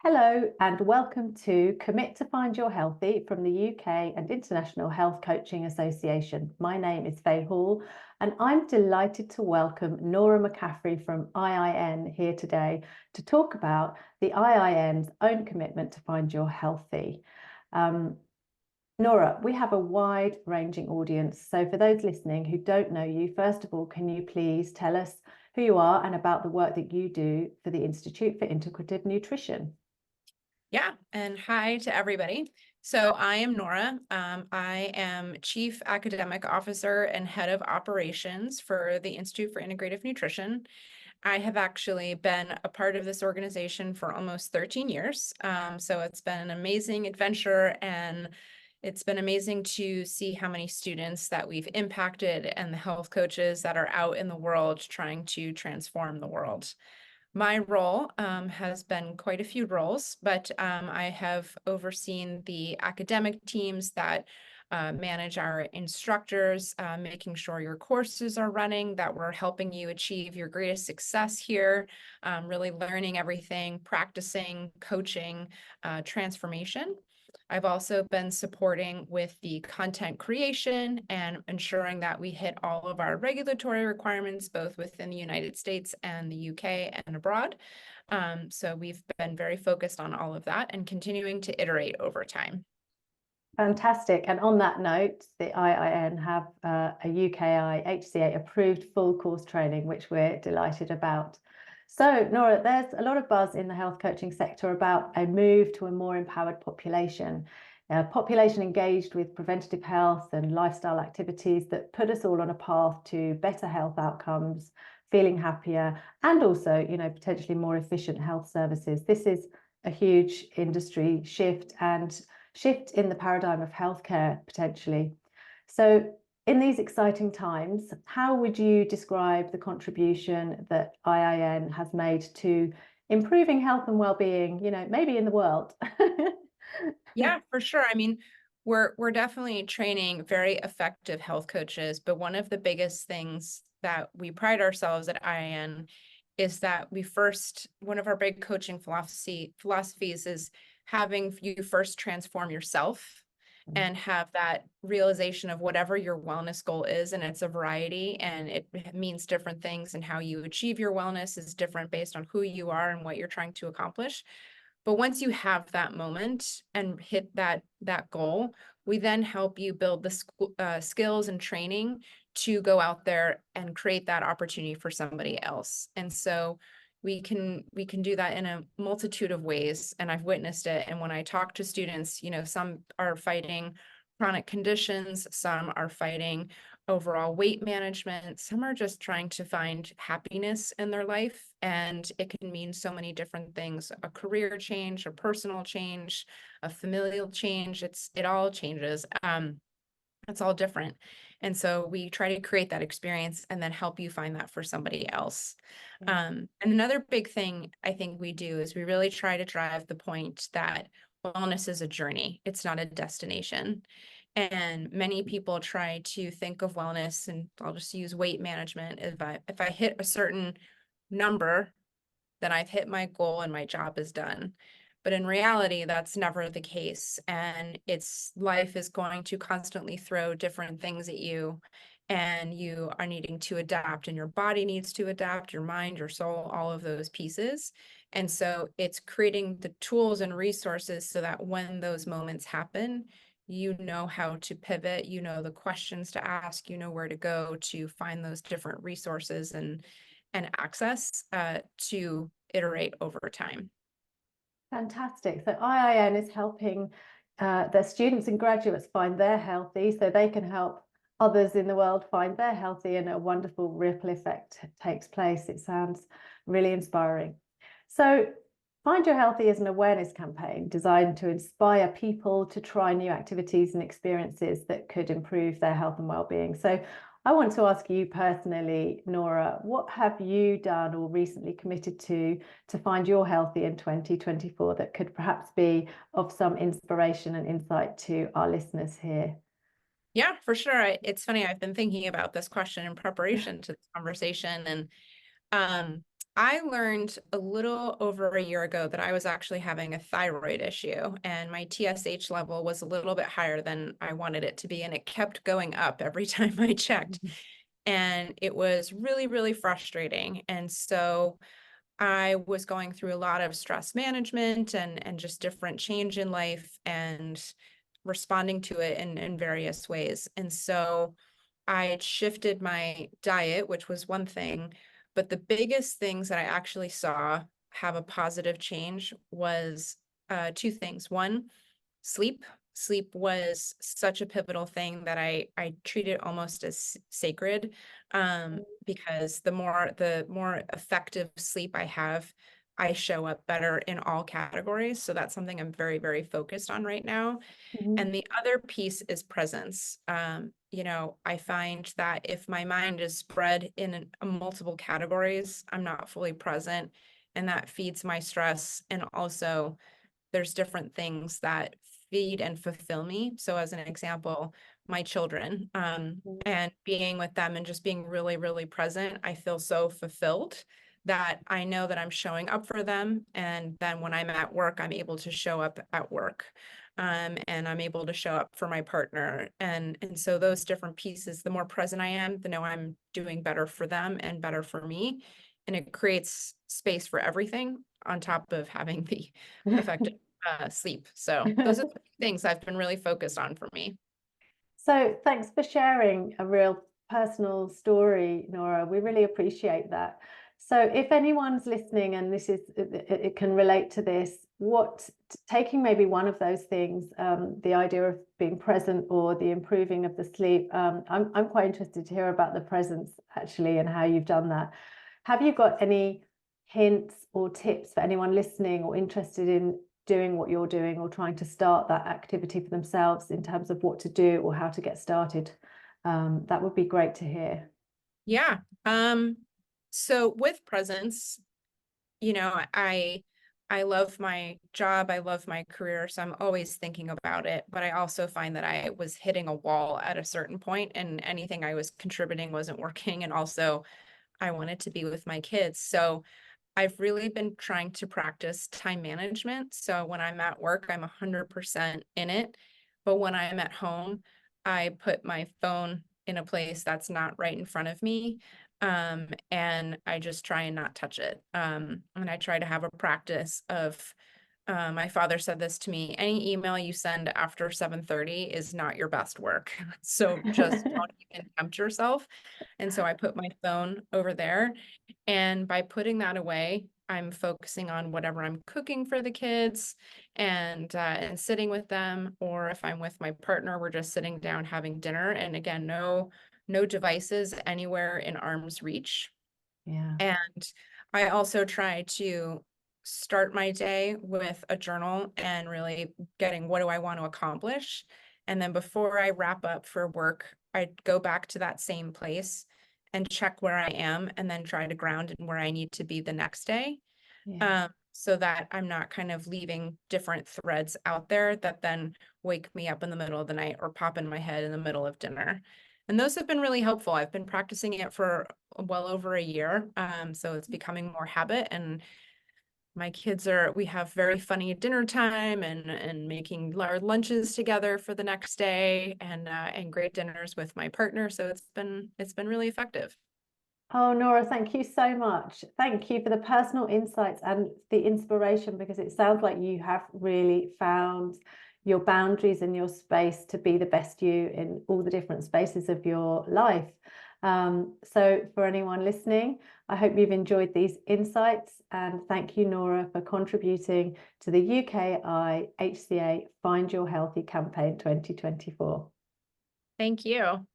Hello and welcome to Commit to Find Your Healthy from the UK and International Health Coaching Association. My name is Faye Hall and I'm delighted to welcome Nora McCaffrey from IIN here today to talk about the IIN's own commitment to find your healthy. Nora, we have a wide-ranging audience, so for those listening who don't know you, first of all, can you please tell us who you are and about the work that you do for the Institute for Integrative Nutrition? Yeah, and hi to everybody. So I am Nora. I am Chief Academic Officer and Head of Operations for the Institute for Integrative Nutrition. I have actually been a part of this organization for almost 13 years. So it's been an amazing adventure, and it's been amazing to see how many students that we've impacted and the health coaches that are out in the world trying to transform the world. My role has been quite a few roles, but I have overseen the academic teams that manage our instructors, making sure your courses are running, that we're helping you achieve your greatest success here, really learning everything, practicing, coaching, transformation. I've also been supporting with the content creation and ensuring that we hit all of our regulatory requirements, both within the United States and the UK and abroad. So we've been very focused on all of that and continuing to iterate over time. Fantastic. And on that note, the IIN have a UKIHCA approved full course training, which we're delighted about. So, Nora, there's a lot of buzz in the health coaching sector about a move to a more empowered population, a population engaged with preventative health and lifestyle activities that put us all on a path to better health outcomes, feeling happier, and also, potentially more efficient health services. This is a huge industry shift and shift in the paradigm of healthcare potentially. So in these exciting times, how would you describe the contribution that IIN has made to improving health and well-being, maybe in the world? Yeah, for sure. I mean, we're definitely training very effective health coaches, but one of the biggest things that we pride ourselves at IIN is that one of our big coaching philosophies is having you first transform yourself and have that realization of whatever your wellness goal is. And it's a variety, and it means different things, and how you achieve your wellness is different based on who you are and what you're trying to accomplish. But once you have that moment and hit that goal, we then help you build the skills and training to go out there and create that opportunity for somebody else. And so we can do that in a multitude of ways, and I've witnessed it. And when I talk to students, some are fighting chronic conditions, some are fighting overall weight management, some are just trying to find happiness in their life. And it can mean so many different things: a career change, a personal change, a familial change. It all changes. It's all different. And so we try to create that experience and then help you find that for somebody else. And another big thing I think we do is we really try to drive the point that wellness is a journey. It's not a destination. And many people try to think of wellness, and I'll just use weight management. If I hit a certain number, then I've hit my goal and my job is done. But in reality, that's never the case. And life is going to constantly throw different things at you, and you are needing to adapt, and your body needs to adapt, your mind, your soul, all of those pieces. And so it's creating the tools and resources so that when those moments happen, you know how to pivot, you know the questions to ask, you know where to go to find those different resources and access to iterate over time. Fantastic. So IIN is helping their students and graduates find their healthy so they can help others in the world find their healthy, and a wonderful ripple effect takes place. It sounds really inspiring. So Find Your Healthy is an awareness campaign designed to inspire people to try new activities and experiences that could improve their health and well-being. So I want to ask you personally, Nora, what have you done or recently committed to find your healthy in 2024 that could perhaps be of some inspiration and insight to our listeners here? Yeah, for sure. It's funny. I've been thinking about this question in preparation to this conversation. And I learned a little over a year ago that I was actually having a thyroid issue, and my TSH level was a little bit higher than I wanted it to be, and it kept going up every time I checked. And it was really, really frustrating. And so I was going through a lot of stress management and just different change in life and responding to it in various ways. And so I had shifted my diet, which was one thing, but the biggest things that I actually saw have a positive change was two things. One, sleep. Sleep was such a pivotal thing that I treat it almost as sacred, because the more effective sleep I have, I show up better in all categories. So that's something I'm very, very focused on right now. Mhm. And the other piece is presence. I find that if my mind is spread in multiple categories, I'm not fully present, and that feeds my stress. And also, there's different things that feed and fulfill me. So, as an example, my children, and being with them and just being really, really present, I feel so fulfilled that I know that I'm showing up for them. And then when I'm at work, I'm able to show up at work. And I'm able to show up for my partner. And so those different pieces, the more present I am, the know I'm doing better for them and better for me. And it creates space for everything on top of having the effective sleep. So those are the things I've been really focused on for me. So thanks for sharing a real personal story, Nora. We really appreciate that. So if anyone's listening and this is it can relate to this, what taking maybe one of those things, the idea of being present or the improving of the sleep, I'm quite interested to hear about the presence actually and how you've done that. Have you got any hints or tips for anyone listening or interested in doing what you're doing or trying to start that activity for themselves in terms of what to do or how to get started? That would be great to hear. Yeah. So with presence, I love my job, I love my career, so I'm always thinking about it. But I also find that I was hitting a wall at a certain point, and anything I was contributing wasn't working. And also, I wanted to be with my kids. So I've really been trying to practice time management. So when I'm at work, I'm 100% in it. But when I'm at home, I put my phone in a place that's not right in front of me. And I just try and not touch it. And I try to have a practice of, my father said this to me, any email you send after 7:30 is not your best work. So just don't even tempt yourself. And so I put my phone over there. And by putting that away, I'm focusing on whatever I'm cooking for the kids and sitting with them. Or if I'm with my partner, we're just sitting down having dinner. And again, no devices anywhere in arm's reach. Yeah. And I also try to start my day with a journal and really getting what do I want to accomplish. And then before I wrap up for work, I go back to that same place and check where I am and then try to ground in where I need to be the next day. Yeah. So that I'm not kind of leaving different threads out there that then wake me up in the middle of the night or pop in my head in the middle of dinner. And those have been really helpful. I've been practicing it for well over a year. So it's becoming more habit. And my kids we have very funny dinner time and making our lunches together for the next day and great dinners with my partner. So it's been really effective. Oh, Nora, thank you so much. Thank you for the personal insights and the inspiration, because it sounds like you have really found your boundaries and your space to be the best you in all the different spaces of your life. So for anyone listening, I hope you've enjoyed these insights, and thank you, Nora, for contributing to the UKIHCA Find Your Healthy campaign 2024. Thank you.